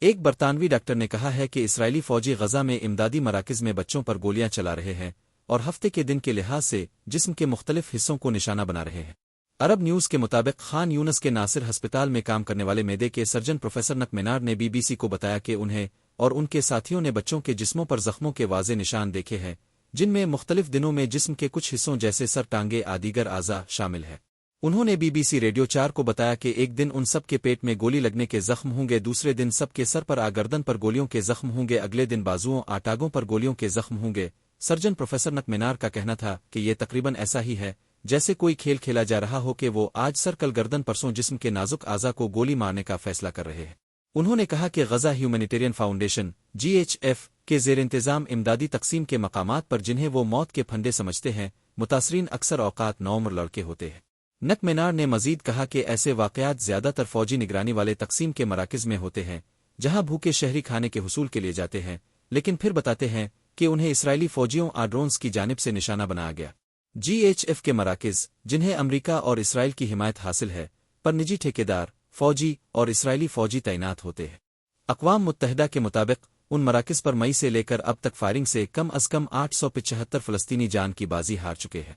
ایک برطانوی ڈاکٹر نے کہا ہے کہ اسرائیلی فوجی غزہ میں امدادی مراکز میں بچوں پر گولیاں چلا رہے ہیں اور ہفتے کے دن کے لحاظ سے جسم کے مختلف حصوں کو نشانہ بنا رہے ہیں۔ عرب نیوز کے مطابق خان یونس کے ناصر ہسپتال میں کام کرنے والے معدے کے سرجن پروفیسر نک مینار نے BBC کو بتایا کہ انہیں اور ان کے ساتھیوں نے بچوں کے جسموں پر زخموں کے واضح نشان دیکھے ہیں، جن میں مختلف دنوں میں جسم کے کچھ حصوں جیسے سر، ٹانگیں دیگر اعضاء شامل ہے۔ انہوں نے BBC ریڈیو 4 کو بتایا کہ ایک دن ان سب کے پیٹ میں گولی لگنے کے زخم ہوں گے، دوسرے دن سب کے سر پر گردن پر گولیوں کے زخم ہوں گے، اگلے دن بازوؤں ٹانگوں پر گولیوں کے زخم ہوں گے۔ سرجن پروفیسر نک مینار کا کہنا تھا کہ یہ تقریباً ایسا ہی ہے جیسے کوئی کھیل کھیلا جا رہا ہو کہ وہ آج سر، کل گردن، پرسوں جسم کے نازک اعضاء کو گولی مارنے کا فیصلہ کر رہے ہیں۔ انہوں نے کہا کہ غزہ ہیومینیٹیرین فاؤنڈیشن GHF کے زیر انتظام امدادی تقسیم کے مقامات پر جنہیں وہ موت کے پھندے سمجھتے ہیں، متاثرین اکثر اوقات نوعمر لڑکے ہوتے ہیں۔ نک مینار نے مزید کہا کہ ایسے واقعات زیادہ تر فوجی نگرانی والے تقسیم کے مراکز میں ہوتے ہیں جہاں بھوکے شہری کھانے کے حصول کے لیے جاتے ہیں، لیکن پھر بتاتے ہیں کہ انہیں اسرائیلی فوجیوں ڈرونز کی جانب سے نشانہ بنایا گیا۔ GHF کے مراکز، جنہیں امریکہ اور اسرائیل کی حمایت حاصل ہے، پر نجی ٹھیکیدار، فوجی اور اسرائیلی فوجی تعینات ہوتے ہیں۔ اقوام متحدہ کے مطابق ان مراکز پر مئی سے لے کر اب تک فائرنگ سے کم از کم 875 فلسطینی جان کی بازی ہار چکے ہیں۔